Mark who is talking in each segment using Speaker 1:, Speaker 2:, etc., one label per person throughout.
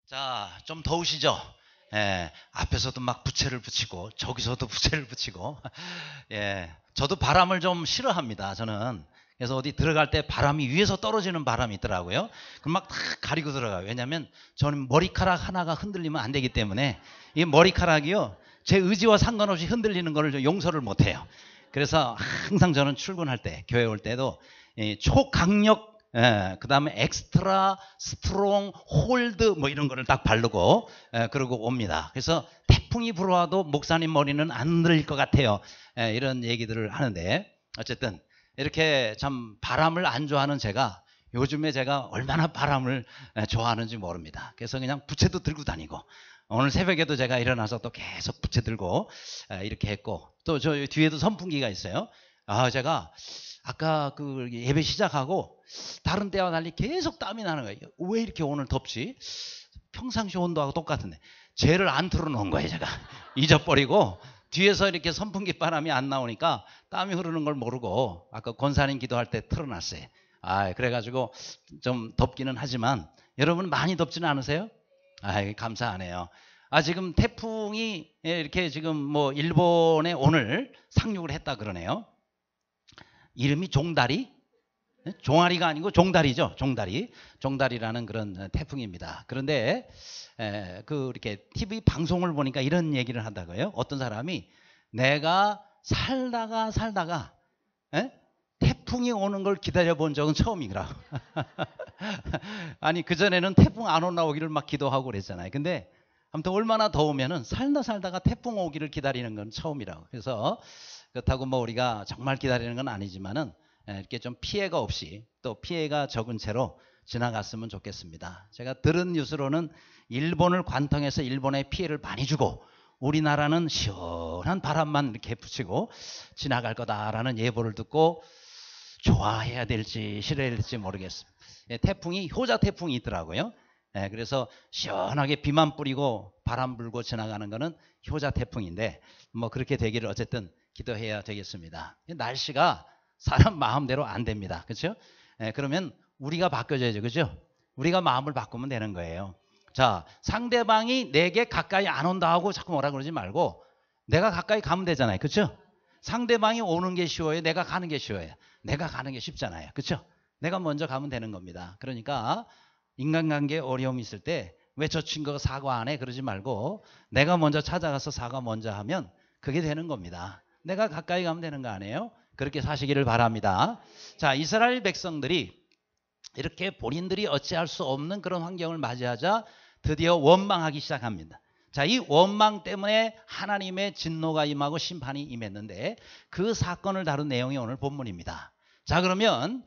Speaker 1: 자, 좀 더우시죠? 예, 앞에서도 막 부채를 붙이고 저기서도 부채를 붙이고 예, 저도 바람을 좀 싫어합니다. 저는 그래서 어디 들어갈 때 바람이 위에서 떨어지는 바람이 있더라고요. 그럼 막 다 가리고 들어가요. 왜냐하면 저는 머리카락 하나가 흔들리면 안 되기 때문에 이 머리카락이요 제 의지와 상관없이 흔들리는 거를 용서를 못해요. 그래서 항상 저는 출근할 때 교회 올 때도 초강력 그 다음에 엑스트라 스트롱 홀드 뭐 이런 거를 딱 바르고 그러고 옵니다. 그래서 태풍이 불어와도 목사님 머리는 안 흔들릴 것 같아요. 이런 얘기들을 하는데 어쨌든 이렇게 참 바람을 안 좋아하는 제가 요즘에 제가 얼마나 바람을 좋아하는지 모릅니다. 그래서 그냥 부채도 들고 다니고 오늘 새벽에도 제가 일어나서 또 계속 부채 들고 이렇게 했고 또 저 뒤에도 선풍기가 있어요. 제가 아까 그 예배 시작하고 다른 때와 달리 계속 땀이 나는 거예요. 왜 이렇게 오늘 덥지? 평상시 온도하고 똑같은데 쟤를 안 틀어놓은 거예요. 제가 잊어버리고 뒤에서 이렇게 선풍기 바람이 안 나오니까 땀이 흐르는 걸 모르고 아까 권사님 기도할 때 틀어놨어요. 그래가지고 좀 덥기는 하지만 여러분 많이 덥지는 않으세요? 감사하네요. 지금 태풍이 이렇게 지금 뭐 일본에 오늘 상륙을 했다 그러네요. 이름이 종다리? 종아리가 아니고 종다리죠. 종다리라는 그런 태풍입니다. 그런데 이렇게 TV 방송을 보니까 이런 얘기를 한다고요. 어떤 사람이 내가 살다가 태풍이 오는 걸 기다려 본 적은 처음이라고. 아니 그전에는 태풍 안 올라오기를 막 기도하고 그랬잖아요. 근데 아무튼 얼마나 더우면은 살다가 태풍 오기를 기다리는 건 처음이라고. 그래서 그렇다고 뭐 우리가 정말 기다리는 건 아니지만은 이렇게 좀 피해가 없이 또 피해가 적은 채로 지나갔으면 좋겠습니다. 제가 들은 뉴스로는 일본을 관통해서 일본에 피해를 많이 주고 우리나라는 시원한 바람만 이렇게 붙이고 지나갈 거다라는 예보를 듣고 좋아해야 될지 싫어해야 될지 모르겠습니다. 태풍이 효자 태풍이 있더라고요. 그래서 시원하게 비만 뿌리고 바람 불고 지나가는 거는 효자 태풍인데 뭐 그렇게 되기를 어쨌든 기도해야 되겠습니다. 날씨가 사람 마음대로 안 됩니다. 그렇죠? 그러면 우리가 바뀌어져야죠. 그렇죠? 우리가 마음을 바꾸면 되는 거예요. 자, 상대방이 내게 가까이 안 온다 하고 자꾸 뭐라 그러지 말고 내가 가까이 가면 되잖아요. 그렇죠? 상대방이 오는 게 쉬워요? 내가 가는 게 쉬워요? 내가 가는 게 쉽잖아요. 그렇죠? 내가 먼저 가면 되는 겁니다. 그러니까 인간관계에 어려움이 있을 때 왜 저 친구가 사과 안 해? 그러지 말고 내가 먼저 찾아가서 사과 먼저 하면 그게 되는 겁니다. 내가 가까이 가면 되는 거 아니에요? 그렇게 사시기를 바랍니다. 자, 이스라엘 백성들이 이렇게 본인들이 어찌할 수 없는 그런 환경을 맞이하자 드디어 원망하기 시작합니다. 자, 이 원망 때문에 하나님의 진노가 임하고 심판이 임했는데 그 사건을 다룬 내용이 오늘 본문입니다. 자, 그러면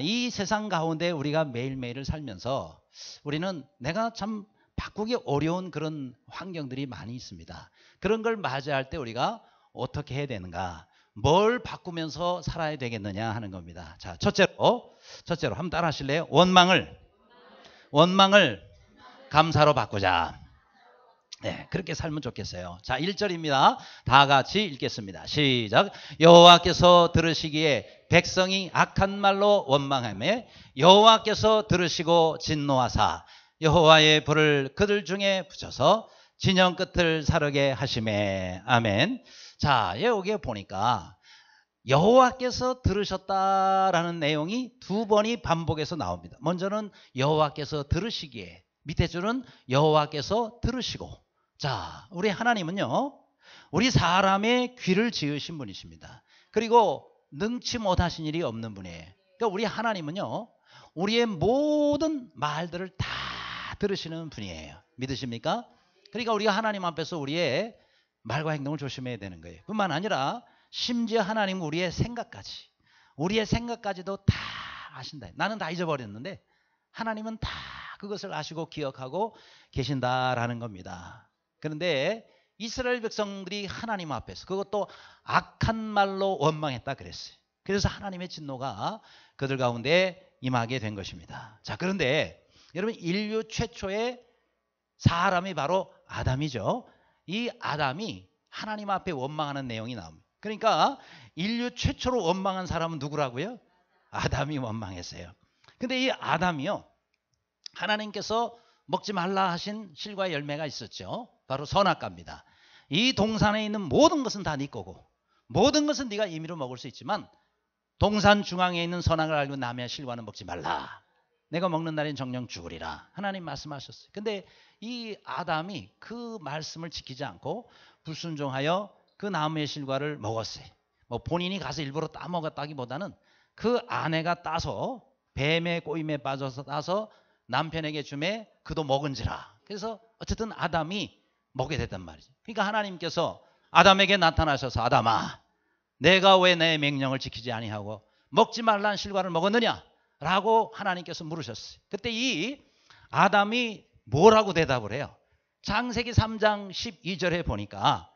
Speaker 1: 이 세상 가운데 우리가 매일매일을 살면서 우리는 내가 참 바꾸기 어려운 그런 환경들이 많이 있습니다. 그런 걸 맞이할 때 우리가 어떻게 해야 되는가? 뭘 바꾸면서 살아야 되겠느냐 하는 겁니다. 자, 첫째로 한번 따라 하실래요? 원망을 감사로 바꾸자. 네, 그렇게 살면 좋겠어요. 자, 1절입니다. 다 같이 읽겠습니다. 시작. 여호와께서 들으시기에 백성이 악한 말로 원망하며 여호와께서 들으시고 진노하사 여호와의 불을 그들 중에 붙여서 진영 끝을 사르게 하시매. 아멘. 자, 여기에 보니까 여호와께서 들으셨다라는 내용이 두 번이 반복해서 나옵니다. 먼저는 여호와께서 들으시기에, 밑에 줄은 여호와께서 들으시고. 자, 우리 하나님은요, 우리 사람의 귀를 지으신 분이십니다. 그리고 능치 못하신 일이 없는 분이에요. 그러니까 우리 하나님은요, 우리의 모든 말들을 다 들으시는 분이에요. 믿으십니까? 그러니까 우리가 하나님 앞에서 우리의 말과 행동을 조심해야 되는 거예요. 뿐만 아니라 심지어 하나님은 우리의 생각까지도 다 아신다. 나는 다 잊어버렸는데 하나님은 다 그것을 아시고 기억하고 계신다라는 겁니다. 그런데 이스라엘 백성들이 하나님 앞에서 그것도 악한 말로 원망했다 그랬어요. 그래서 하나님의 진노가 그들 가운데 임하게 된 것입니다. 자, 그런데 여러분 인류 최초의 사람이 바로 아담이죠. 이 아담이 하나님 앞에 원망하는 내용이 나옵니다. 그러니까 인류 최초로 원망한 사람은 누구라고요? 아담이 원망했어요. 근데 이 아담이요, 하나님께서 먹지 말라 하신 실과의 열매가 있었죠. 바로 선악과입니다. 이 동산에 있는 모든 것은 다 네 거고 모든 것은 네가 임의로 먹을 수 있지만 동산 중앙에 있는 선악을 알고 남의 실과는 먹지 말라. 내가 먹는 날엔 정령 죽으리라. 하나님 말씀하셨어요. 근데 이 아담이 그 말씀을 지키지 않고 불순종하여 그 나무의 실과를 먹었어요. 뭐 본인이 가서 일부러 따먹었다기보다는 그 아내가 따서 뱀의 꼬임에 빠져서 따서 남편에게 주매 그도 먹은지라. 그래서 어쨌든 아담이 먹게 됐단 말이죠. 그러니까 하나님께서 아담에게 나타나셔서 아담아 내가 왜 내 명령을 지키지 아니하고 먹지 말라는 실과를 먹었느냐 라고 하나님께서 물으셨어요. 그때 이 아담이 뭐라고 대답을 해요? 창세기 3장 12절에 보니까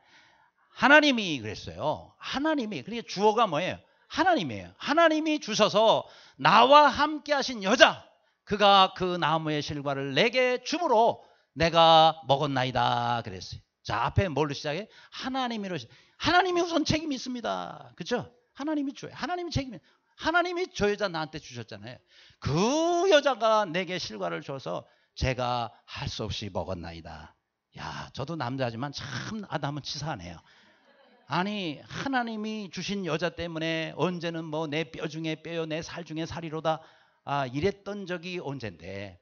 Speaker 1: 하나님이 그랬어요. 하나님이, 그러니까 주어가 뭐예요? 하나님이에요. 하나님이 주셔서 나와 함께 하신 여자 그가 그 나무의 실과를 내게 주므로 내가 먹었나이다 그랬어요. 자, 앞에 뭘로 시작해? 하나님이로. 하나님이 우선 책임이 있습니다. 그렇죠? 하나님이 줘요. 하나님이 책임이. 하나님이 저 여자 나한테 주셨잖아요. 그 여자가 내게 실과를 줘서 제가 할 수 없이 먹었나이다. 야, 저도 남자지만 참 아담은 치사하네요. 아니 하나님이 주신 여자 때문에 언제는 뭐 내 뼈 중에 뼈요 내 살 중에 살이로다 이랬던 적이 언젠데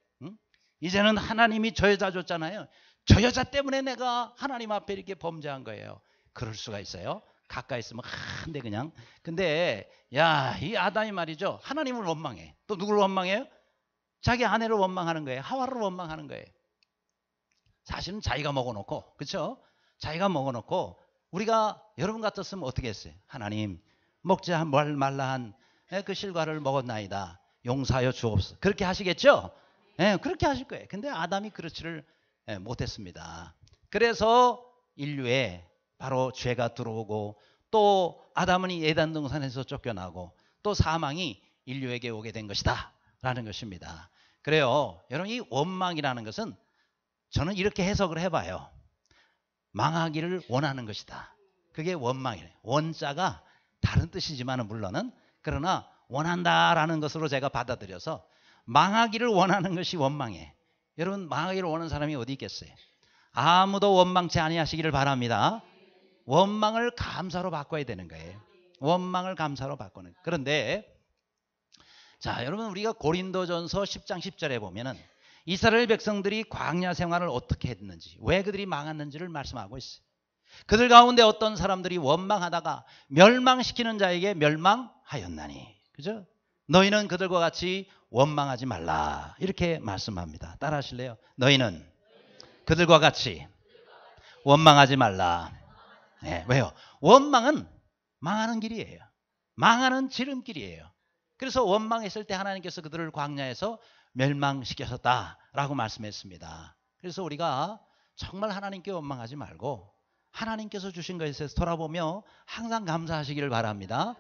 Speaker 1: 이제는 하나님이 저 여자 줬잖아요. 저 여자 때문에 내가 하나님 앞에 이렇게 범죄한 거예요. 그럴 수가 있어요? 가까이 있으면 한데 그냥. 근데 야, 이 아담이 말이죠. 하나님을 원망해. 또 누구를 원망해요? 자기 아내를 원망하는 거예요. 하와를 원망하는 거예요. 사실은 자기가 먹어놓고, 그렇죠? 자기가 먹어놓고 우리가 여러분 같았으면 어떻게 했어요? 하나님 먹지 말라 한 그 실과를 먹었나이다. 용서하여 주옵소서. 그렇게 하시겠죠? 네, 그렇게 하실 거예요. 근데 아담이 그렇지를 못했습니다. 그래서 인류에 바로 죄가 들어오고 또 아담은 에덴 동산에서 쫓겨나고 또 사망이 인류에게 오게 된 것이다 라는 것입니다. 그래요. 여러분 이 원망이라는 것은 저는 이렇게 해석을 해봐요. 망하기를 원하는 것이다. 그게 원망이에요. 원자가 다른 뜻이지만 물론은 그러나 원한다라는 것으로 제가 받아들여서 망하기를 원하는 것이 원망이에요. 여러분 망하기를 원하는 사람이 어디 있겠어요? 아무도 원망치 아니하시기를 바랍니다. 원망을 감사로 바꿔야 되는 거예요. 원망을 감사로 바꾸는. 그런데 자, 여러분 우리가 고린도전서 10장 10절에 보면은 이스라엘 백성들이 광야 생활을 어떻게 했는지, 왜 그들이 망했는지를 말씀하고 있어요. 그들 가운데 어떤 사람들이 원망하다가 멸망시키는 자에게 멸망하였나니. 그죠? 너희는 그들과 같이 원망하지 말라. 이렇게 말씀합니다. 따라 하실래요? 너희는 그들과 같이 원망하지 말라. 네, 왜요? 원망은 망하는 길이에요. 망하는 지름길이에요. 그래서 원망했을 때 하나님께서 그들을 광야에서 멸망시켰다라고 말씀했습니다. 그래서 우리가 정말 하나님께 원망하지 말고 하나님께서 주신 것에 대해서 돌아보며 항상 감사하시기를 바랍니다.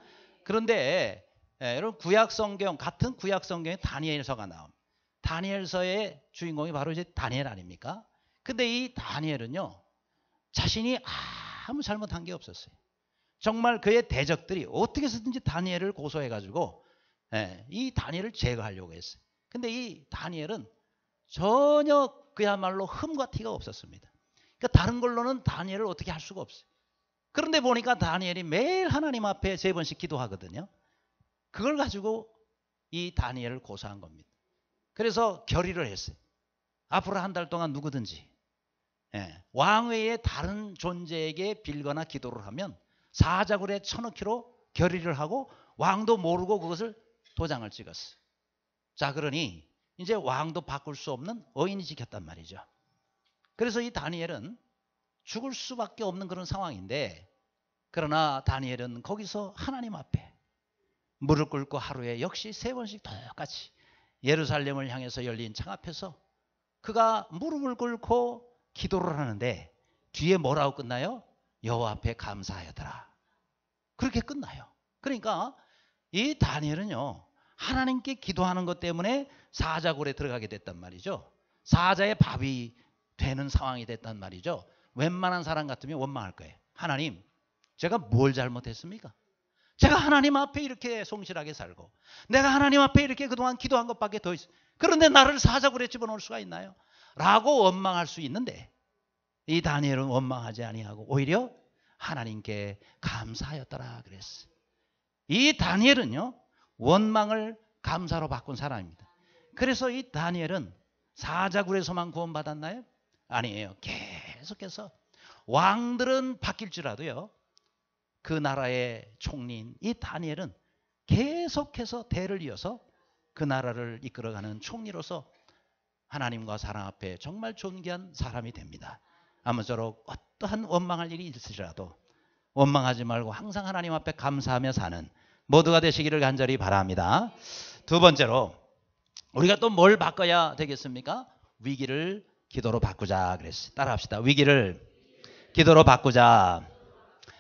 Speaker 1: 그런데 여러분 구약 성경, 같은 구약 성경에 다니엘서가 나옵니다. 다니엘서의 주인공이 바로 이제 다니엘 아닙니까? 근데 이 다니엘은요 자신이 아무 잘못한 게 없었어요. 정말 그의 대적들이 어떻게 해서든지 다니엘을 고소해가지고 이 다니엘을 제거하려고 했어요. 근데 이 다니엘은 전혀 그야말로 흠과 티가 없었습니다. 그러니까 다른 걸로는 다니엘을 어떻게 할 수가 없어요. 그런데 보니까 다니엘이 매일 하나님 앞에 3번씩 기도하거든요. 그걸 가지고 이 다니엘을 고소한 겁니다. 그래서 결의를 했어요. 앞으로 한 달 동안 누구든지 왕 외에 다른 존재에게 빌거나 기도를 하면 사자굴에 쳐넣기로 결의를 하고 왕도 모르고 그것을 도장을 찍었어요. 자, 그러니 이제 왕도 바꿀 수 없는 어인이 지켰단 말이죠. 그래서 이 다니엘은 죽을 수밖에 없는 그런 상황인데, 그러나 다니엘은 거기서 하나님 앞에 무릎 꿇고 하루에 역시 3번씩 똑같이 예루살렘을 향해서 열린 창 앞에서 그가 무릎을 꿇고 기도를 하는데 뒤에 뭐라고 끝나요? 여호와 앞에 감사하여더라. 그렇게 끝나요. 그러니까 이 다니엘은요 하나님께 기도하는 것 때문에 사자굴에 들어가게 됐단 말이죠. 사자의 밥이 되는 상황이 됐단 말이죠. 웬만한 사람 같으면 원망할 거예요. 하나님, 제가 뭘 잘못했습니까? 제가 하나님 앞에 이렇게 성실하게 살고 내가 하나님 앞에 이렇게 그동안 기도한 것밖에 더 있어요. 그런데 나를 사자굴에 집어넣을 수가 있나요? 라고 원망할 수 있는데 이 다니엘은 원망하지 아니하고 오히려 하나님께 감사하였더라 그랬어요. 이 다니엘은요, 원망을 감사로 바꾼 사람입니다. 그래서 이 다니엘은 사자굴에서만 구원받았나요? 아니에요. 계속해서 왕들은 바뀔지라도요, 그 나라의 총리인 이 다니엘은 계속해서 대를 이어서 그 나라를 이끌어가는 총리로서 하나님과 사람 앞에 정말 존귀한 사람이 됩니다. 아무쪼록 어떠한 원망할 일이 있으시라도 원망하지 말고 항상 하나님 앞에 감사하며 사는 모두가 되시기를 간절히 바랍니다. 두 번째로 우리가 또 뭘 바꿔야 되겠습니까? 위기를 기도로 바꾸자 그랬어요. 따라합시다. 위기를 기도로 바꾸자.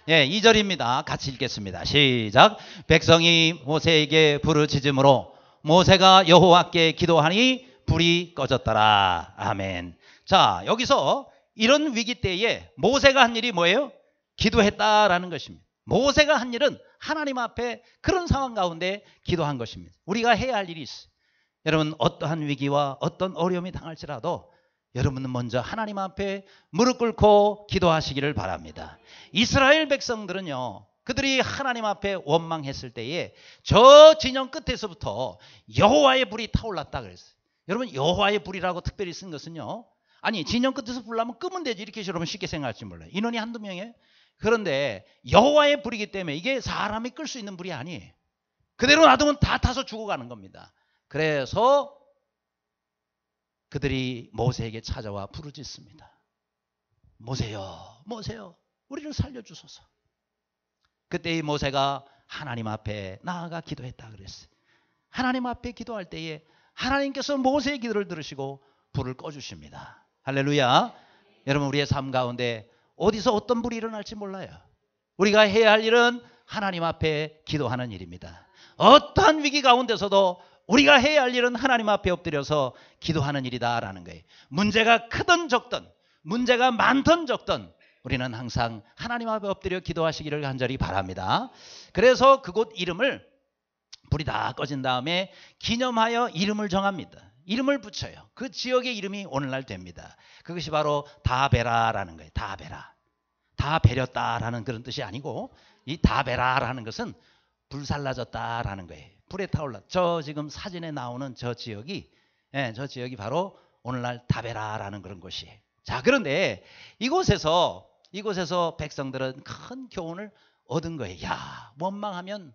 Speaker 1: 예, 2절입니다. 같이 읽겠습니다. 시작. 백성이 모세에게 부르짖음으로 모세가 여호와께 기도하니 불이 꺼졌더라. 아멘. 자, 여기서 이런 위기 때에 모세가 한 일이 뭐예요? 기도했다라는 것입니다. 모세가 한 일은 하나님 앞에 그런 상황 가운데 기도한 것입니다. 우리가 해야 할 일이 있어요. 여러분, 어떠한 위기와 어떤 어려움이 당할지라도 여러분은 먼저 하나님 앞에 무릎 꿇고 기도하시기를 바랍니다. 이스라엘 백성들은요, 그들이 하나님 앞에 원망했을 때에 저 진영 끝에서부터 여호와의 불이 타올랐다 그랬어요. 여러분, 여호와의 불이라고 특별히 쓴 것은요, 아니 진영 끝에서 불나면 끄면 되지 이렇게 여러분 쉽게 생각할지 몰라요. 인원이 한두 명이에요. 그런데 여호와의 불이기 때문에 이게 사람이 끌 수 있는 불이 아니에요. 그대로 놔두면 다 타서 죽어가는 겁니다. 그래서 그들이 모세에게 찾아와 부르짖습니다. 모세요, 모세요, 우리를 살려주소서. 그때 이 모세가 하나님 앞에 나아가 기도했다 그랬어요. 하나님 앞에 기도할 때에 하나님께서 모세의 기도를 들으시고 불을 꺼주십니다. 할렐루야. 여러분, 우리의 삶 가운데 어디서 어떤 불이 일어날지 몰라요. 우리가 해야 할 일은 하나님 앞에 기도하는 일입니다. 어떠한 위기 가운데서도 우리가 해야 할 일은 하나님 앞에 엎드려서 기도하는 일이다라는 거예요. 문제가 크든 적든 문제가 많든 적든 우리는 항상 하나님 앞에 엎드려 기도하시기를 간절히 바랍니다. 그래서 그곳 이름을 불이 다 꺼진 다음에 기념하여 이름을 정합니다. 이름을 붙여요. 그 지역의 이름이 오늘날 됩니다. 그것이 바로 다베라라는 거예요. 다베라. 다 베렸다라는 그런 뜻이 아니고 이 다베라라는 것은 불살라졌다라는 거예요. 불에 타올라. 저 지금 사진에 나오는 저 지역이, 저 지역이 바로 오늘날 다베라라는 그런 곳이에요. 자, 그런데 이곳에서 백성들은 큰 교훈을 얻은 거예요. 야, 원망하면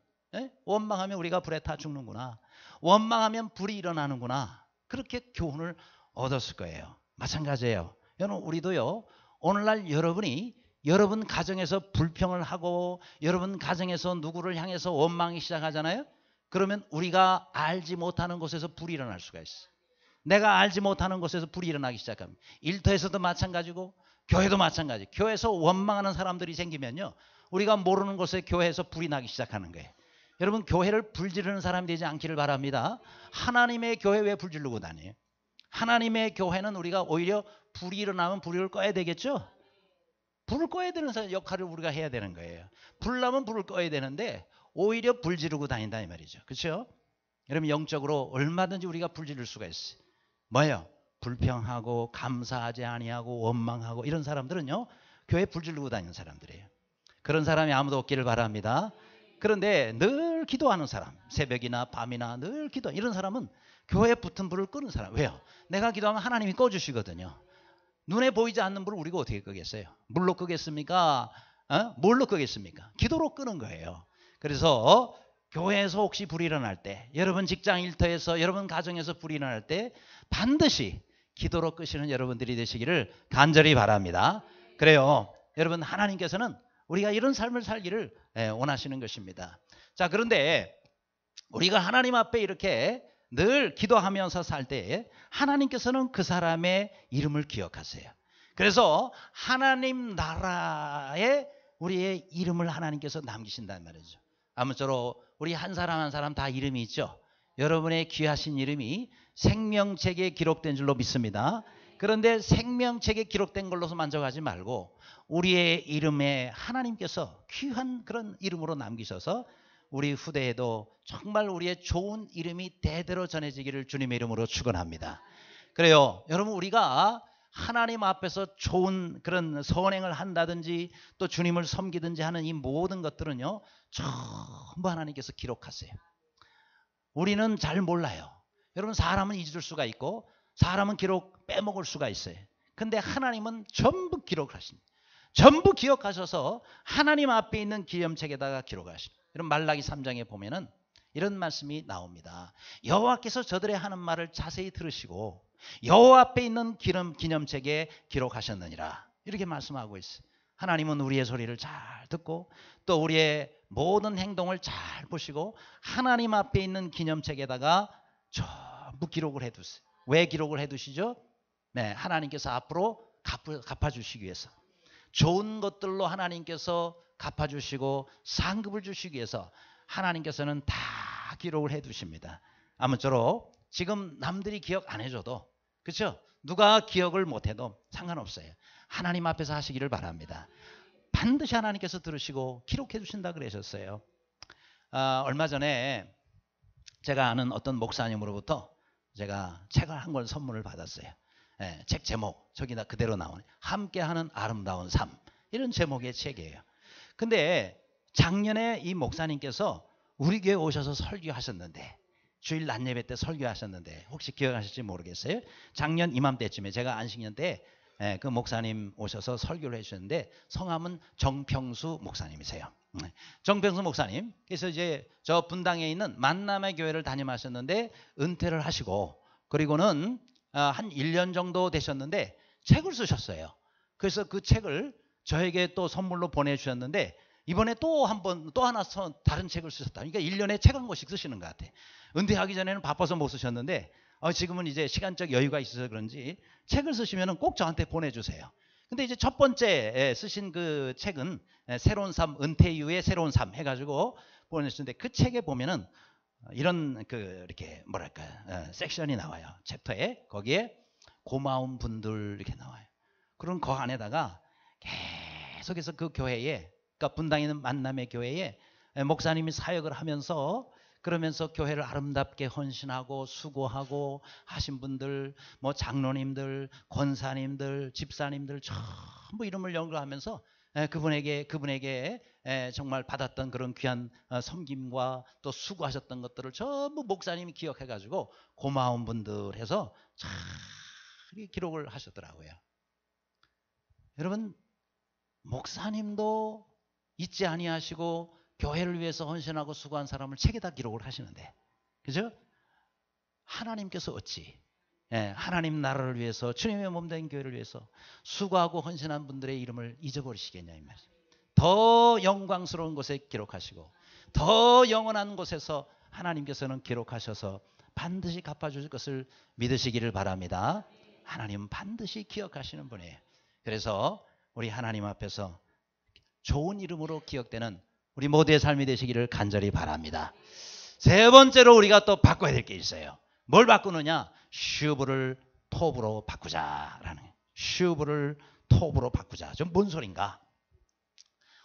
Speaker 1: 우리가 불에 타 죽는구나. 원망하면 불이 일어나는구나. 그렇게 교훈을 얻었을 거예요. 마찬가지예요. 여러분, 우리도요, 오늘날 여러분 가정에서 불평을 하고 여러분 가정에서 누구를 향해서 원망이 시작하잖아요. 그러면 우리가 알지 못하는 곳에서 불이 일어날 수가 있어요. 내가 알지 못하는 곳에서 불이 일어나기 시작합니다. 일터에서도 마찬가지고 교회도 마찬가지. 교회에서 원망하는 사람들이 생기면요, 우리가 모르는 곳에 교회에서 불이 나기 시작하는 거예요. 여러분, 교회를 불지르는 사람이 되지 않기를 바랍니다. 하나님의 교회 왜 불지르고 다녀요? 하나님의 교회는 우리가 오히려 불이 일어나면 불을 꺼야 되겠죠? 불을 꺼야 되는 역할을 우리가 해야 되는 거예요. 불 나면 불을 꺼야 되는데 오히려 불 지르고 다닌다 이 말이죠. 그렇죠? 여러분, 영적으로 얼마든지 우리가 불 지를 수가 있어요. 뭐예요? 불평하고 감사하지 아니하고 원망하고 이런 사람들은요, 교회에 불 지르고 다니는 사람들이에요. 그런 사람이 아무도 없기를 바랍니다. 그런데 늘 기도하는 사람, 새벽이나 밤이나 늘 기도, 이런 사람은 교회에 붙은 불을 끄는 사람. 왜요? 내가 기도하면 하나님이 꺼주시거든요. 눈에 보이지 않는 불을 우리가 어떻게 끄겠어요? 물로 끄겠습니까? 뭘로 끄겠습니까? 기도로 끄는 거예요. 그래서 교회에서 혹시 불이 일어날 때, 여러분 직장 일터에서, 여러분 가정에서 불이 일어날 때 반드시 기도로 끄시는 여러분들이 되시기를 간절히 바랍니다. 그래요. 여러분, 하나님께서는 우리가 이런 삶을 살기를 원하시는 것입니다. 자, 그런데 우리가 하나님 앞에 이렇게 늘 기도하면서 살 때 하나님께서는 그 사람의 이름을 기억하세요. 그래서 하나님 나라에 우리의 이름을 하나님께서 남기신다는 말이죠. 아무쪼록 우리 한 사람 한 사람 다 이름이 있죠. 여러분의 귀하신 이름이 생명책에 기록된 줄로 믿습니다. 그런데 생명책에 기록된 걸로서 만족하지 말고 우리의 이름에 하나님께서 귀한 그런 이름으로 남기셔서 우리 후대에도 정말 우리의 좋은 이름이 대대로 전해지기를 주님의 이름으로 축원합니다. 그래요. 여러분 우리가 하나님 앞에서 좋은 그런 선행을 한다든지 또 주님을 섬기든지 하는 이 모든 것들은요. 전부 하나님께서 기록하세요. 우리는 잘 몰라요. 여러분 사람은 잊을 수가 있고 사람은 기록 빼먹을 수가 있어요. 근데 하나님은 전부 기록을 하십니다. 전부 기억하셔서 하나님 앞에 있는 기념책에다가 기록하십니다. 이런 말라기 3장에 보면은 이런 말씀이 나옵니다. 여호와께서 저들의 하는 말을 자세히 들으시고 여호와 앞에 있는 기념책에 기록하셨느니라. 이렇게 말씀하고 있어요. 하나님은 우리의 소리를 잘 듣고 또 우리의 모든 행동을 잘 보시고 하나님 앞에 있는 기념책에다가 전부 기록을 해두세요. 왜 기록을 해두시죠? 네, 하나님께서 앞으로 갚아주시기 위해서. 좋은 것들로 하나님께서 갚아주시고 상급을 주시기 위해서 하나님께서는 다 기록을 해두십니다. 아무쪼록 지금 남들이 기억 안 해줘도 그렇죠? 누가 기억을 못해도 상관없어요. 하나님 앞에서 하시기를 바랍니다. 반드시 하나님께서 들으시고 기록해 주신다 그러셨어요. 얼마 전에 제가 아는 어떤 목사님으로부터 제가 책을 한 권 선물을 받았어요. 예, 책 제목 저기다 그대로 나오네. 함께하는 아름다운 삶 이런 제목의 책이에요. 근데 작년에 이 목사님께서 우리 교회 오셔서 설교하셨는데 주일 낮 예배 때 설교하셨는데 혹시 기억하실지 모르겠어요. 작년 이맘때쯤에 제가 안식년 때 그 목사님 오셔서 설교를 해주셨는데 성함은 정평수 목사님이세요. 정평수 목사님. 그래서 이제 저 분당에 있는 만남의 교회를 담임하셨는데 은퇴를 하시고 그리고는 한 1년 정도 되셨는데 책을 쓰셨어요. 그래서 그 책을 저에게 또 선물로 보내주셨는데 이번에 또 하나 다른 책을 쓰셨다. 그러니까 1년에 책 한 권씩 쓰시는 것 같아요. 은퇴하기 전에는 바빠서 못 쓰셨는데 지금은 이제 시간적 여유가 있어서 그런지 책을 쓰시면 꼭 저한테 보내주세요. 근데 이제 첫 번째 쓰신 그 책은 새로운 삶, 은퇴 이후의 새로운 삶 해가지고 보내주셨는데 그 책에 보면은 이런 이렇게 뭐랄까 섹션이 나와요. 챕터에 거기에 고마운 분들 이렇게 나와요. 그럼 그 안에다가 계속해서 그 교회에 그러니까 분당에 있는 만남의 교회에 목사님이 사역을 하면서 그러면서 교회를 아름답게 헌신하고 수고하고 하신 분들 뭐 장로님들 권사님들 집사님들 전부 이름을 연결하면서 그분에게 정말 받았던 그런 귀한 섬김과 또 수고하셨던 것들을 전부 목사님이 기억해 가지고 고마운 분들 해서 참 기록을 하셨더라고요. 여러분 목사님도 잊지 아니하시고 교회를 위해서 헌신하고 수고한 사람을 책에다 기록을 하시는데 그죠? 하나님께서 어찌 하나님 나라를 위해서 주님의 몸된 교회를 위해서 수고하고 헌신한 분들의 이름을 잊어버리시겠냐 이 말이에요. 더 영광스러운 곳에 기록하시고 더 영원한 곳에서 하나님께서는 기록하셔서 반드시 갚아주실 것을 믿으시기를 바랍니다. 하나님은 반드시 기억하시는 분이에요. 그래서 우리 하나님 앞에서 좋은 이름으로 기억되는 우리 모두의 삶이 되시기를 간절히 바랍니다. 세 번째로 우리가 또 바꿔야 될 게 있어요. 뭘 바꾸느냐? 슈브를 톱으로 바꾸자라는 거예요. 슈브를 톱으로 바꾸자. 좀 뭔 소린가?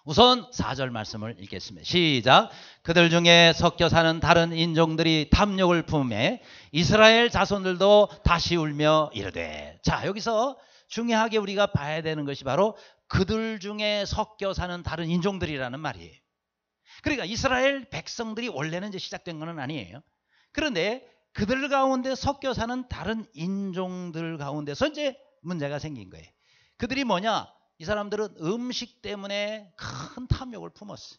Speaker 1: 우선 4절 말씀을 읽겠습니다. 시작. 그들 중에 섞여 사는 다른 인종들이 탐욕을 품에 이스라엘 자손들도 다시 울며 이르되. 자, 여기서 중요하게 우리가 봐야 되는 것이 바로 그들 중에 섞여 사는 다른 인종들이라는 말이에요. 그러니까 이스라엘 백성들이 원래는 이제 시작된 건 아니에요. 그런데 그들 가운데 섞여 사는 다른 인종들 가운데서 이제 문제가 생긴 거예요. 그들이 뭐냐? 이 사람들은 음식 때문에 큰 탐욕을 품었어요.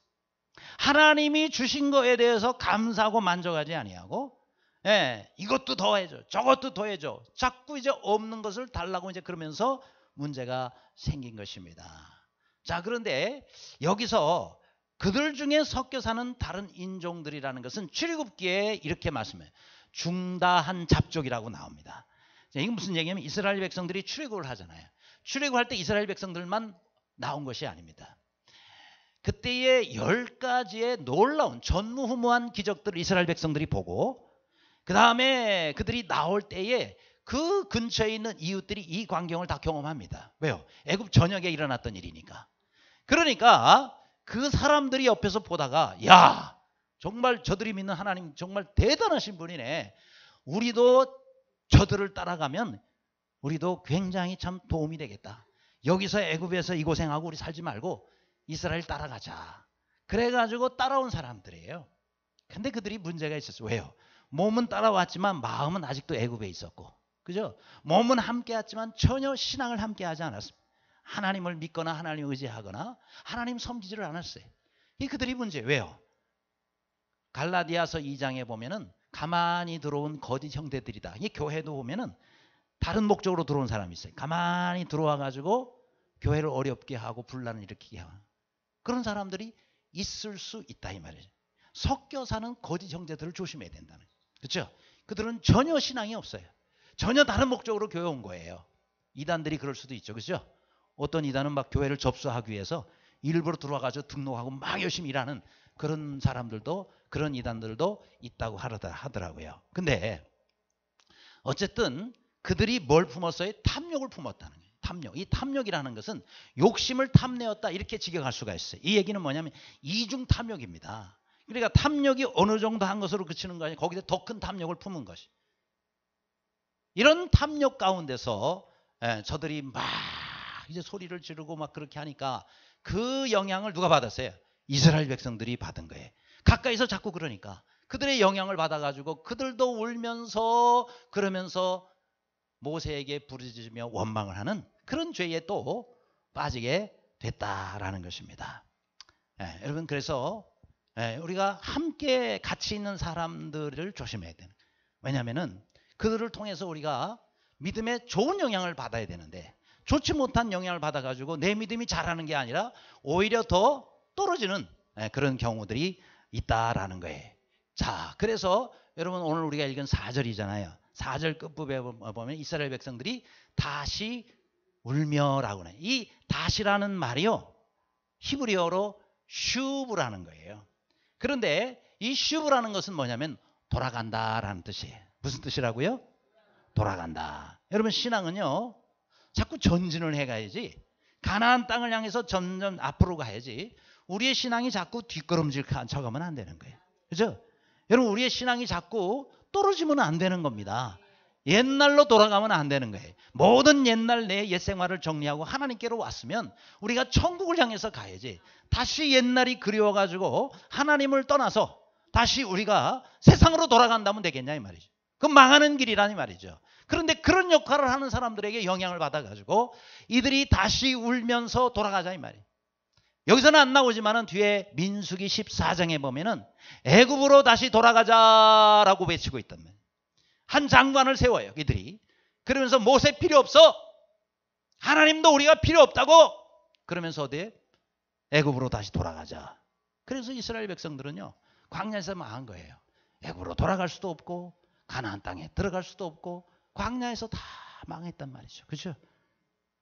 Speaker 1: 하나님이 주신 거에 대해서 감사하고 만족하지 아니하고 이것도 더해줘 저것도 더해줘 자꾸 이제 없는 것을 달라고 이제 그러면서 문제가 생긴 것입니다. 자, 그런데 여기서 그들 중에 섞여 사는 다른 인종들이라는 것은 출애굽기에 이렇게 말씀해요. 중다한 잡족이라고 나옵니다. 자, 이게 무슨 얘기냐면 이스라엘 백성들이 출애굽을 하잖아요. 출애굽할 때 이스라엘 백성들만 나온 것이 아닙니다. 그때의 10가지의 놀라운 전무후무한 기적들을 이스라엘 백성들이 보고 그 다음에 그들이 나올 때에 그 근처에 있는 이웃들이 이 광경을 다 경험합니다. 왜요? 애굽 전역에 일어났던 일이니까. 그러니까 그 사람들이 옆에서 보다가 야 정말 저들이 믿는 하나님 정말 대단하신 분이네. 우리도 저들을 따라가면 우리도 굉장히 참 도움이 되겠다. 여기서 애굽에서 이 고생하고 우리 살지 말고 이스라엘 따라가자. 그래가지고 따라온 사람들이에요. 근데 그들이 문제가 있었어요. 왜요? 몸은 따라왔지만 마음은 아직도 애굽에 있었고, 그죠? 몸은 함께했지만 전혀 신앙을 함께하지 않았습니다. 하나님을 믿거나 하나님을 의지하거나 하나님 섬기지를 않았어요. 이 그들이 문제예요. 왜요? 갈라디아서 2장에 보면은 가만히 들어온 거짓 형제들이다. 이 교회도 보면은 다른 목적으로 들어온 사람이 있어요. 가만히 들어와 가지고 교회를 어렵게 하고 분란을 일으키게 하는 그런 사람들이 있을 수 있다 이 말이죠. 섞여 사는 거짓 형제들을 조심해야 된다는 거죠. 그렇죠? 그들은 전혀 신앙이 없어요. 전혀 다른 목적으로 교회 온 거예요. 이단들이 그럴 수도 있죠. 그렇죠? 어떤 이단은 막 교회를 접수하기 위해서 일부러 들어와가지고 등록하고 막 열심히 일하는 그런 사람들도, 그런 이단들도 있다고 하더라고요. 근데 어쨌든 그들이 뭘 품었어요? 탐욕을 품었다는 거예요. 탐욕. 이 탐욕이라는 것은 욕심을 탐내었다 이렇게 직역할 수가 있어요. 이 얘기는 뭐냐면 이중 탐욕입니다. 그러니까 탐욕이 어느 정도 한 것으로 그치는 거 아니에요. 거기서 더 큰 탐욕을 품은 것이. 이런 탐욕 가운데서 저들이 막 이제 소리를 지르고 막 그렇게 하니까 그 영향을 누가 받았어요? 이스라엘 백성들이 받은 거예요. 가까이서 자꾸 그러니까 그들의 영향을 받아가지고 그들도 울면서 그러면서 모세에게 부르짖으며 원망을 하는 그런 죄에 또 빠지게 됐다라는 것입니다. 여러분 그래서 우리가 함께 같이 있는 사람들을 조심해야 되는 거예요. 왜냐하면은 그들을 통해서 우리가 믿음에 좋은 영향을 받아야 되는데 좋지 못한 영향을 받아가지고 내 믿음이 자라는 게 아니라 오히려 더 떨어지는 그런 경우들이 있다라는 거예요. 자, 그래서 여러분 오늘 우리가 읽은 4절이잖아요. 4절 끝부분에 보면 이스라엘 백성들이 다시 울며라고 해요. 이 다시라는 말이요. 히브리어로 슈브라는 거예요. 그런데 이 슈브라는 것은 뭐냐면 돌아간다라는 뜻이에요. 무슨 뜻이라고요? 돌아간다. 여러분 신앙은요. 자꾸 전진을 해가야지. 가나안 땅을 향해서 점점 앞으로 가야지. 우리의 신앙이 자꾸 뒷걸음질 쳐가면 안 되는 거예요. 그죠? 여러분 우리의 신앙이 자꾸 떨어지면 안 되는 겁니다. 옛날로 돌아가면 안 되는 거예요. 모든 옛날 내 옛 생활을 정리하고 하나님께로 왔으면 우리가 천국을 향해서 가야지. 다시 옛날이 그리워가지고 하나님을 떠나서 다시 우리가 세상으로 돌아간다면 되겠냐 이 말이죠. 그건 망하는 길이라니 말이죠. 그런데 그런 역할을 하는 사람들에게 영향을 받아가지고 이들이 다시 울면서 돌아가자 이 말이에요. 여기서는 안 나오지만은 뒤에 민수기 14장에 보면은 애굽으로 다시 돌아가자라고 외치고 있단 말이에요. 한 장관을 세워요 이들이. 그러면서 모세 필요 없어. 하나님도 우리가 필요 없다고. 그러면서 어디에? 애굽으로 다시 돌아가자. 그래서 이스라엘 백성들은요 광야에서 망한 거예요. 애굽으로 돌아갈 수도 없고 가나안 땅에 들어갈 수도 없고 광야에서 다 망했단 말이죠. 그렇죠?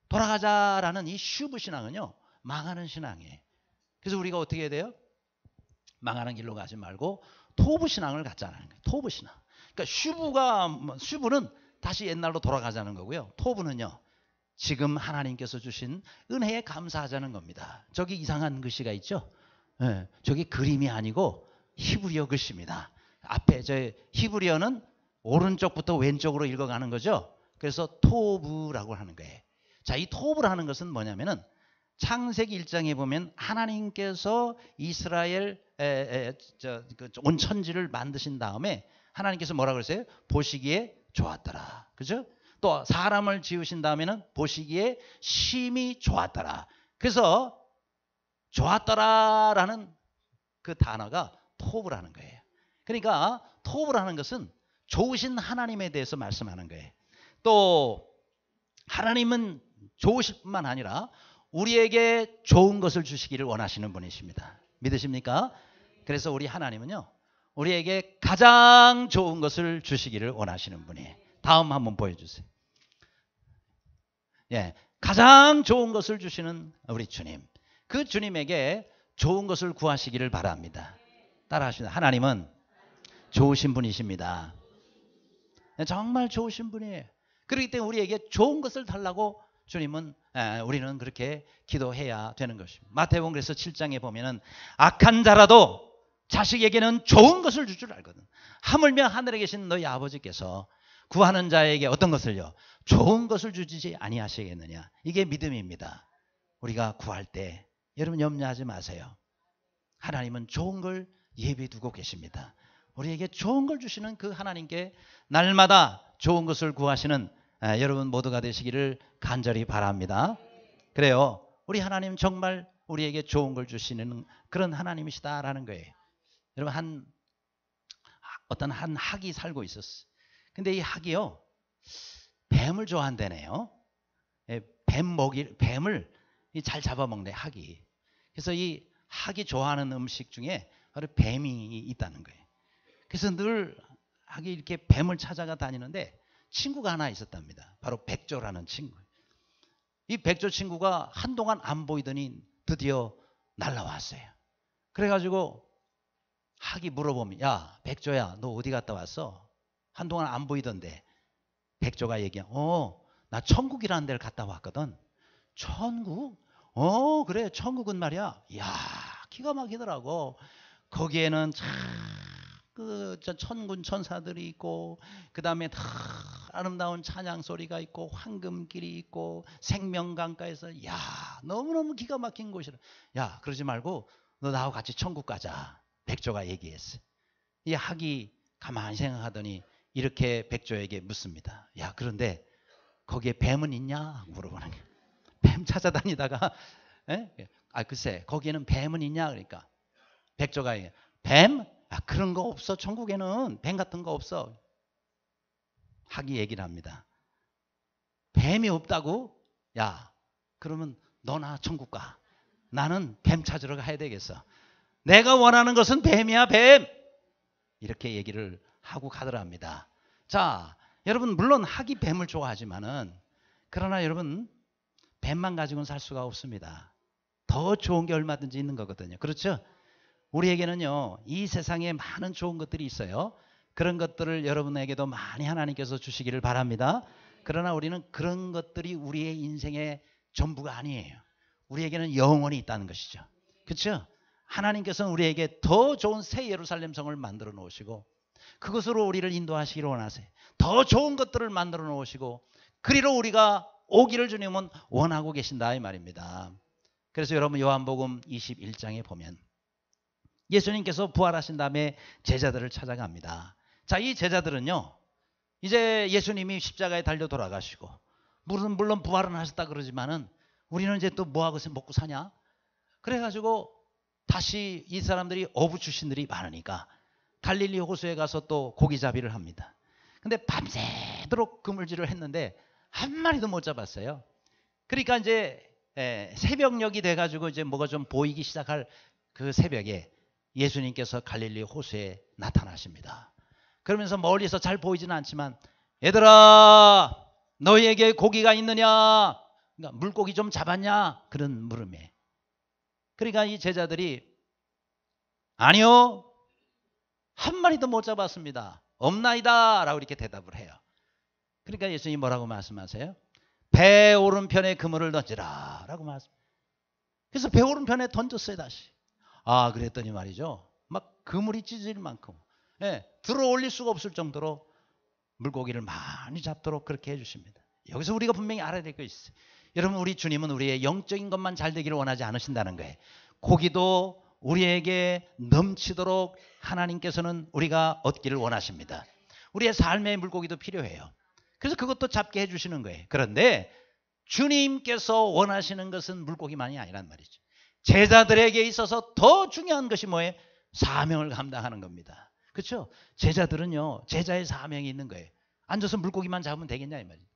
Speaker 1: 돌아가자라는 이 슈브 신앙은요 망하는 신앙이에요. 그래서 우리가 어떻게 해야 돼요? 망하는 길로 가지 말고 토부 신앙을 갖자는 거예요. 토부 신앙. 그러니까 슈브는 다시 옛날로 돌아가자는 거고요. 토부는요. 지금 하나님께서 주신 은혜에 감사하자는 겁니다. 저기 이상한 글씨가 있죠? 네, 저기 그림이 아니고 히브리어 글씨입니다. 앞에 저 히브리어는 오른쪽부터 왼쪽으로 읽어가는 거죠. 그래서 토브라고 하는 거예요. 자, 이 토브라는 것은 뭐냐면은 창세기 1장에 보면 하나님께서 이스라엘 온 천지를 만드신 다음에 하나님께서 뭐라 그랬어요? 보시기에 좋았더라. 그죠? 또 사람을 지으신 다음에는 보시기에 심히 좋았더라. 그래서 좋았더라라는 그 단어가 토브라는 거예요. 그러니까 토브라는 것은 좋으신 하나님에 대해서 말씀하는 거예요. 또 하나님은 좋으실 뿐만 아니라 우리에게 좋은 것을 주시기를 원하시는 분이십니다. 믿으십니까? 그래서 우리 하나님은요. 우리에게 가장 좋은 것을 주시기를 원하시는 분이에요. 다음 한번 보여주세요. 예, 가장 좋은 것을 주시는 우리 주님. 그 주님에게 좋은 것을 구하시기를 바랍니다. 따라하십니다. 하나님은 좋으신 분이십니다. 정말 좋으신 분이에요. 그렇기 때문에 우리에게 좋은 것을 달라고 우리는 그렇게 기도해야 되는 것입니다. 마태복음 그래서 7장에 보면은 악한 자라도 자식에게는 좋은 것을 줄 줄 알거든. 하물며 하늘에 계신 너희 아버지께서 구하는 자에게 어떤 것을요? 좋은 것을 주지 아니하시겠느냐. 이게 믿음입니다. 우리가 구할 때 여러분 염려하지 마세요. 하나님은 좋은 걸 예비해 두고 계십니다. 우리에게 좋은 걸 주시는 그 하나님께 날마다 좋은 것을 구하시는 여러분 모두가 되시기를 간절히 바랍니다. 그래요. 우리 하나님 정말 우리에게 좋은 걸 주시는 그런 하나님이시다라는 거예요. 여러분 어떤 한 학이 살고 있었어요. 근데 이 학이요, 뱀을 좋아한다네요. 뱀을 잘 잡아먹네, 학이. 그래서 이 학이 좋아하는 음식 중에 바로 뱀이 있다는 거예요. 그래서 늘 학이 이렇게 뱀을 찾아가 다니는데 친구가 하나 있었답니다. 바로 백조라는 친구. 이 백조 친구가 한동안 안 보이더니 드디어 날라왔어요. 그래가지고 학이 물어보면, 야, 백조야, 너 어디 갔다 왔어? 한동안 안 보이던데. 백조가 얘기해, 나 천국이라는 데를 갔다 왔거든. 천국? 그래, 천국은 말이야. 이야, 기가 막히더라고. 거기에는 천군 천사들이 있고, 그 다음에 아름다운 찬양 소리가 있고, 황금길이 있고, 생명강가에서, 야, 너무너무 기가 막힌 곳이라. 야, 그러지 말고 너 나하고 같이 천국 가자. 백조가 얘기했어. 이 학이 가만히 생각하더니 이렇게 백조에게 묻습니다. 야, 그런데 거기에 뱀은 있냐? 물어보는 거예요. 뱀 찾아다니다가, 글쎄, 거기에는 뱀은 있냐? 그러니까 백조가 얘기해. 뱀? 그런 거 없어. 천국에는 뱀 같은 거 없어. 학이 얘기를 합니다. 뱀이 없다고? 야, 그러면 너나 천국 가. 나는 뱀 찾으러 가야 되겠어. 내가 원하는 것은 뱀이야, 뱀. 이렇게 얘기를 하고 가더랍니다. 자, 여러분 물론 학이 뱀을 좋아하지만은, 그러나 여러분 뱀만 가지고는 살 수가 없습니다. 더 좋은 게 얼마든지 있는 거거든요. 그렇죠? 우리에게는요, 이 세상에 많은 좋은 것들이 있어요. 그런 것들을 여러분에게도 많이 하나님께서 주시기를 바랍니다. 그러나 우리는 그런 것들이 우리의 인생의 전부가 아니에요. 우리에게는 영원히 있다는 것이죠. 그렇죠? 하나님께서는 우리에게 더 좋은 새 예루살렘 성을 만들어 놓으시고, 그것으로 우리를 인도하시기를 원하세요. 더 좋은 것들을 만들어 놓으시고, 그리로 우리가 오기를 주님은 원하고 계신다, 이 말입니다. 그래서 여러분 요한복음 21장에 보면 예수님께서 부활하신 다음에 제자들을 찾아갑니다. 자, 이 제자들은요, 이제 예수님이 십자가에 달려 돌아가시고, 물론 부활은 하셨다 그러지만은 우리는 이제 또 뭐하고 먹고 사냐? 그래가지고 다시 이 사람들이 어부 출신들이 많으니까 갈릴리 호수에 가서 또 고기잡이를 합니다. 근데 밤새도록 그물질을 했는데 한 마리도 못 잡았어요. 그러니까 이제 새벽녘이 돼가지고 이제 뭐가 좀 보이기 시작할 그 새벽에 예수님께서 갈릴리 호수에 나타나십니다. 그러면서 멀리서 잘 보이지는 않지만, 얘들아, 너희에게 고기가 있느냐? 그러니까 물고기 좀 잡았냐? 그런 물음에. 그러니까 이 제자들이, 아니요, 한 마리도 못 잡았습니다. 없나이다 라고 이렇게 대답을 해요. 그러니까 예수님이 뭐라고 말씀하세요? 배 오른편에 그물을 던지라 라고 말씀합니다. 그래서 배 오른편에 던졌어요, 다시. 그랬더니 말이죠, 막 그물이 찢어질 만큼, 들어 올릴 수가 없을 정도로 물고기를 많이 잡도록 그렇게 해주십니다. 여기서 우리가 분명히 알아야 될 것이 있어요. 여러분, 우리 주님은 우리의 영적인 것만 잘 되기를 원하지 않으신다는 거예요. 고기도 우리에게 넘치도록 하나님께서는 우리가 얻기를 원하십니다. 우리의 삶의 물고기도 필요해요. 그래서 그것도 잡게 해주시는 거예요. 그런데 주님께서 원하시는 것은 물고기만이 아니란 말이죠. 제자들에게 있어서 더 중요한 것이 뭐예요? 사명을 감당하는 겁니다. 그렇죠? 제자들은요, 제자의 사명이 있는 거예요. 앉아서 물고기만 잡으면 되겠냐 이 말이에요.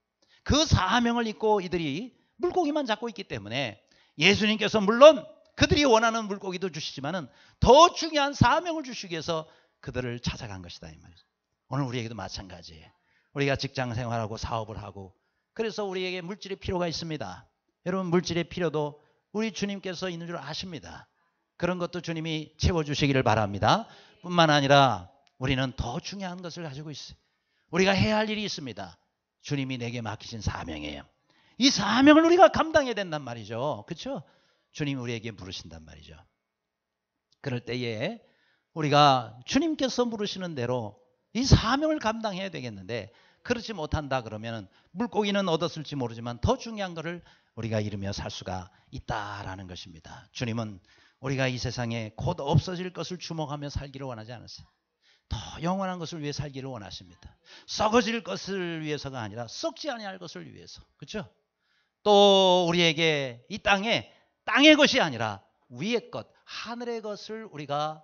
Speaker 1: 그 사명을 잊고 이들이 물고기만 잡고 있기 때문에 예수님께서 물론 그들이 원하는 물고기도 주시지만은 더 중요한 사명을 주시기 위해서 그들을 찾아간 것이다 이 말이죠. 오늘 우리에게도 마찬가지예요. 우리가 직장 생활하고 사업을 하고, 그래서 우리에게 물질의 필요가 있습니다. 여러분, 물질의 필요도 우리 주님께서 있는 줄 아십니다. 그런 것도 주님이 채워주시기를 바랍니다. 뿐만 아니라 우리는 더 중요한 것을 가지고 있어요. 우리가 해야 할 일이 있습니다. 주님이 내게 맡기신 사명이에요. 이 사명을 우리가 감당해야 된단 말이죠. 그렇죠? 주님이 우리에게 물으신단 말이죠. 그럴 때에 우리가 주님께서 물으시는 대로 이 사명을 감당해야 되겠는데, 그렇지 못한다 그러면 물고기는 얻었을지 모르지만 더 중요한 것을 우리가 잃으며 살 수가 있다라는 것입니다. 주님은 우리가 이 세상에 곧 없어질 것을 주목하며 살기를 원하지 않으세요. 더 영원한 것을 위해 살기를 원하십니다. 썩어질 것을 위해서가 아니라 썩지 아니할 것을 위해서. 그렇죠? 또 우리에게 이 땅의 것이 아니라 위의 것, 하늘의 것을 우리가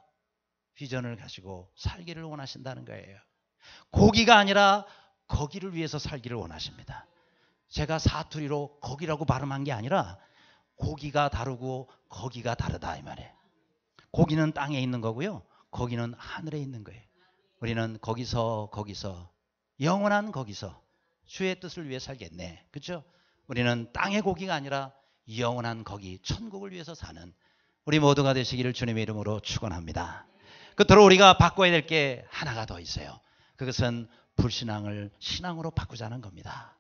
Speaker 1: 비전을 가지고 살기를 원하신다는 거예요. 고기가 아니라 거기를 위해서 살기를 원하십니다. 제가 사투리로 거기라고 발음한 게 아니라 고기가 다르고 거기가 다르다 이 말이에요. 고기는 땅에 있는 거고요. 거기는 하늘에 있는 거예요. 우리는 거기서 영원한 거기서 주의 뜻을 위해 살겠네. 그렇죠? 우리는 땅의 고기가 아니라 영원한 거기 천국을 위해서 사는 우리 모두가 되시기를 주님의 이름으로 축원합니다. 끝으로 우리가 바꿔야 될 게 하나가 더 있어요. 그것은 불신앙을 신앙으로 바꾸자는 겁니다.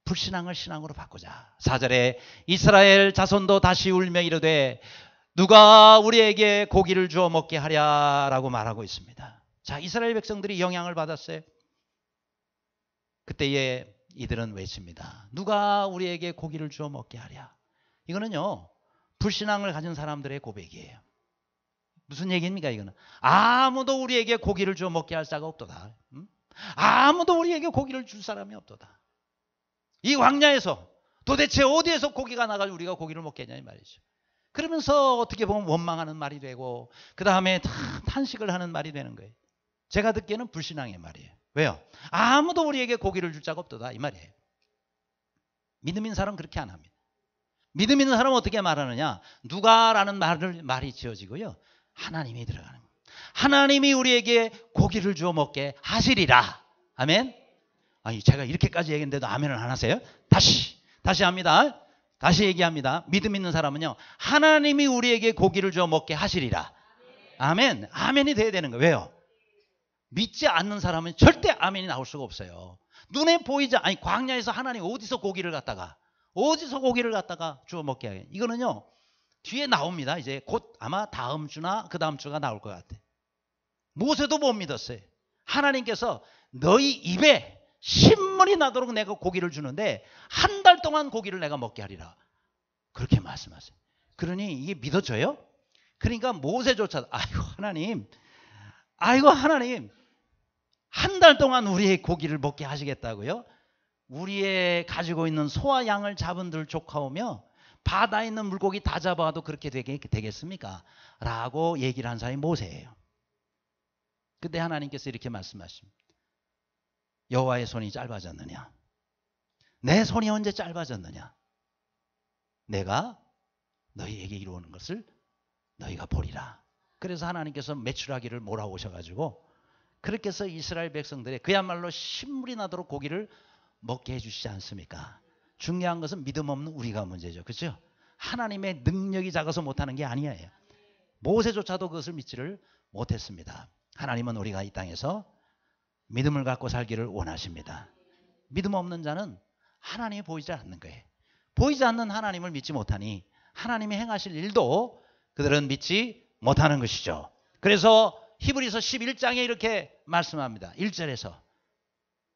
Speaker 1: 불신앙을 신앙으로 바꾸자. 4절에 이스라엘 자손도 다시 울며 이르되 누가 우리에게 고기를 주어 먹게 하랴라고 말하고 있습니다. 자, 이스라엘 백성들이 영향을 받았어요. 그때에 이들은 외칩니다. 누가 우리에게 고기를 주어 먹게 하랴. 이거는요, 불신앙을 가진 사람들의 고백이에요. 무슨 얘기입니까 이거는? 아무도 우리에게 고기를 주어 먹게 할 자가 없도다. 아무도 우리에게 고기를 줄 사람이 없도다. 이 광야에서 도대체 어디에서 고기가 나가지고 우리가 고기를 먹겠냐 이 말이죠. 그러면서 어떻게 보면 원망하는 말이 되고 그 다음에 탄식을 하는 말이 되는 거예요. 제가 듣기에는 불신앙의 말이에요. 왜요? 아무도 우리에게 고기를 줄 자가 없도다 이 말이에요. 믿음 있는 사람은 그렇게 안 합니다. 믿음 있는 사람은 어떻게 말하느냐? 누가라는 말이 지어지고요. 하나님이 들어가는 거예요. 하나님이 우리에게 고기를 주어 먹게 하시리라. 아멘. 아니 제가 이렇게까지 얘기했는데도 아멘을 안 하세요? 다시 합니다. 다시 얘기합니다. 믿음 있는 사람은요. 하나님이 우리에게 고기를 주어 먹게 하시리라. 아멘. 아멘이 돼야 되는 거예요. 왜요? 믿지 않는 사람은 절대 아멘이 나올 수가 없어요. 눈에 보이지 아니 광야에서 하나님 어디서 고기를 갖다가 주워 먹게 하게. 이거는요. 뒤에 나옵니다. 이제 곧 아마 다음 주나 그 다음 주가 나올 것 같아. 모세도 못 믿었어요. 하나님께서 너희 입에 신물이 나도록 내가 고기를 주는데 한 달 동안 고기를 내가 먹게 하리라. 그렇게 말씀하세요. 그러니 이게 믿어져요? 그러니까 모세조차도 아이고 하나님 한 달 동안 우리의 고기를 먹게 하시겠다고요? 우리의 가지고 있는 소와 양을 잡은들 족하오며 바다에 있는 물고기 다 잡아도 그렇게 되겠습니까? 라고 얘기를 한 사람이 모세예요. 그때 하나님께서 이렇게 말씀하십니다. 여호와의 손이 짧아졌느냐? 내 손이 언제 짧아졌느냐? 내가 너희에게 이루어오는 것을 너희가 보리라. 그래서 하나님께서 메추라기를 몰아오셔가지고 그렇게 해서 이스라엘 백성들의 그야말로 신물이 나도록 고기를 먹게 해주시지 않습니까? 중요한 것은 믿음 없는 우리가 문제죠. 그렇죠? 하나님의 능력이 작아서 못하는 게 아니에요. 모세조차도 그것을 믿지를 못했습니다. 하나님은 우리가 이 땅에서 믿음을 갖고 살기를 원하십니다. 믿음 없는 자는 하나님이 보이지 않는 거예요. 보이지 않는 하나님을 믿지 못하니 하나님이 행하실 일도 그들은 믿지 못하는 것이죠. 그래서 히브리서 11장에 이렇게 말씀합니다. 1절에서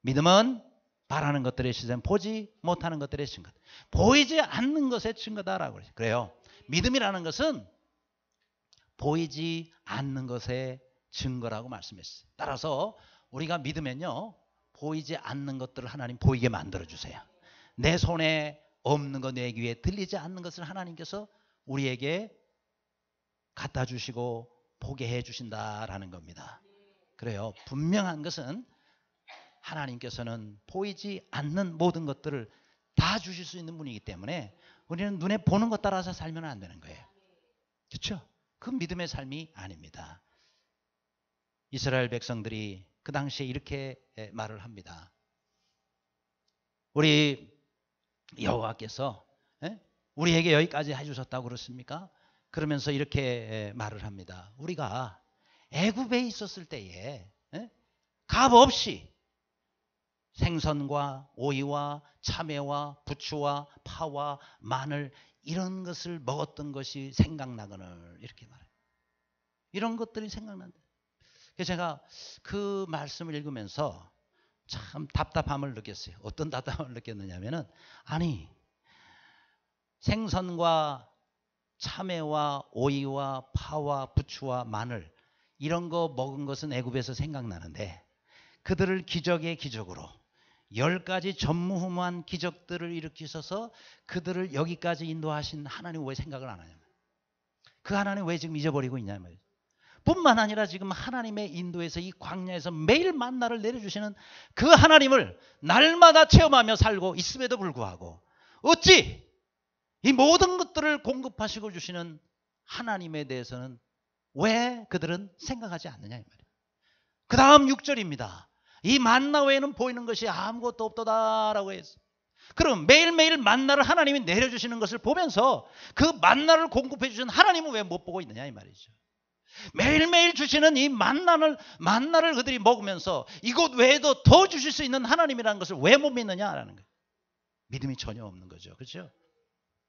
Speaker 1: 믿음은 바라는 것들의 시선, 보지 못하는 것들의 증거, 보이지 않는 것의 증거다라고 그래요. 믿음이라는 것은 보이지 않는 것의 증거라고 말씀했어요. 따라서 우리가 믿으면요, 보이지 않는 것들을 하나님 보이게 만들어주세요. 내 손에 없는 것, 내 귀에 들리지 않는 것을 하나님께서 우리에게 갖다 주시고 보게 해주신다라는 겁니다. 그래요. 분명한 것은 하나님께서는 보이지 않는 모든 것들을 다 주실 수 있는 분이기 때문에 우리는 눈에 보는 것 따라서 살면 안 되는 거예요. 그렇죠? 그 믿음의 삶이 아닙니다. 이스라엘 백성들이 그 당시에 이렇게 말을 합니다. 우리 여호와께서 우리에게 여기까지 해주셨다고 그렇습니까? 그러면서 이렇게 말을 합니다. 우리가 애굽에 있었을 때에 값 없이 생선과 오이와 참외와 부추와 파와 마늘 이런 것을 먹었던 것이 생각나거늘 이렇게 말해요. 이런 것들이 생각난다. 그래서 제가 그 말씀을 읽으면서 참 답답함을 느꼈어요. 어떤 답답함을 느꼈느냐면은, 아니, 생선과 참외와 오이와 파와 부추와 마늘 이런 거 먹은 것은 애굽에서 생각나는데, 그들을 기적의 기적으로 10가지 전무후무한 기적들을 일으키셔서 그들을 여기까지 인도하신 하나님 왜 생각을 안 하냐면, 그 하나님 왜 지금 잊어버리고 있냐 말이죠. 뿐만 아니라 지금 하나님의 인도에서 이 광야에서 매일 만나를 내려주시는 그 하나님을 날마다 체험하며 살고 있음에도 불구하고 어찌 이 모든 것들을 공급하시고 주시는 하나님에 대해서는 왜 그들은 생각하지 않느냐 이 말이에요. 그 다음 6절입니다. 이 만나 외에는 보이는 것이 아무것도 없도다라고 했어요. 그럼 매일매일 만나를 하나님이 내려주시는 것을 보면서 그 만나를 공급해 주신 하나님은 왜 못 보고 있느냐 이 말이죠. 매일매일 주시는 이 만나를 그들이 먹으면서 이것 외에도 더 주실 수 있는 하나님이라는 것을 왜 못 믿느냐라는 거예요. 믿음이 전혀 없는 거죠. 그렇죠?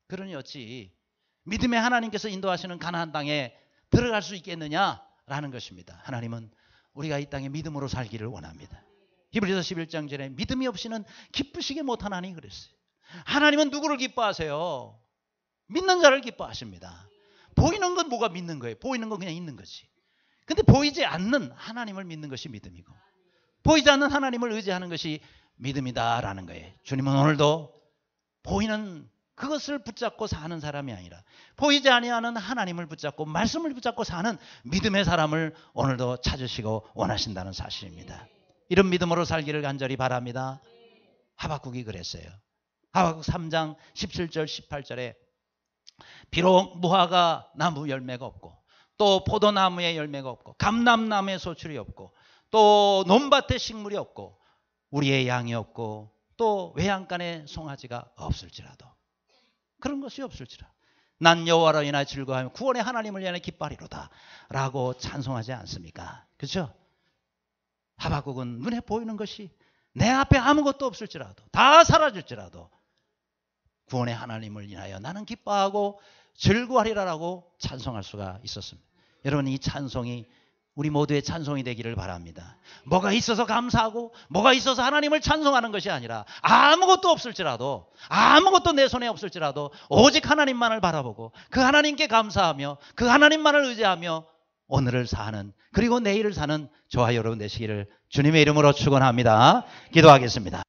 Speaker 1: 그러니 어찌 믿음의 하나님께서 인도하시는 가나안 땅에 들어갈 수 있겠느냐라는 것입니다. 하나님은 우리가 이 땅에 믿음으로 살기를 원합니다. 히브리서 11장 전에 믿음이 없이는 기쁘시게 못하나니 그랬어요. 하나님은 누구를 기뻐하세요? 믿는 자를 기뻐하십니다. 보이는 건 뭐가 믿는 거예요? 보이는 건 그냥 있는 거지. 근데 보이지 않는 하나님을 믿는 것이 믿음이고, 보이지 않는 하나님을 의지하는 것이 믿음이다라는 거예요. 주님은 오늘도 보이는 그것을 붙잡고 사는 사람이 아니라 보이지 아니하는 하나님을 붙잡고 말씀을 붙잡고 사는 믿음의 사람을 오늘도 찾으시고 원하신다는 사실입니다. 이런 믿음으로 살기를 간절히 바랍니다. 하박국이 그랬어요. 하박국 3장 17절 18절에 비록 무화과 나무 열매가 없고 또 포도나무에 열매가 없고 감람나무에 소출이 없고 또 논밭에 식물이 없고 우리의 양이 없고 또 외양간에 송아지가 없을지라도, 그런 것이 없을지라도 난 여호와로 인하여 즐거워하며 구원의 하나님을 위하여 기뻐하리로다 라고 찬송하지 않습니까? 그렇죠? 하박국은 눈에 보이는 것이 내 앞에 아무것도 없을지라도, 다 사라질지라도 구원의 하나님을 인하여 나는 기뻐하고 즐거워하리라라고 찬송할 수가 있었습니다. 여러분, 이 찬송이 우리 모두의 찬송이 되기를 바랍니다. 뭐가 있어서 감사하고 뭐가 있어서 하나님을 찬송하는 것이 아니라 아무것도 없을지라도, 아무것도 내 손에 없을지라도 오직 하나님만을 바라보고 그 하나님께 감사하며 그 하나님만을 의지하며 오늘을 사는, 그리고 내일을 사는 저와 여러분 되시기를 주님의 이름으로 축원합니다. 기도하겠습니다.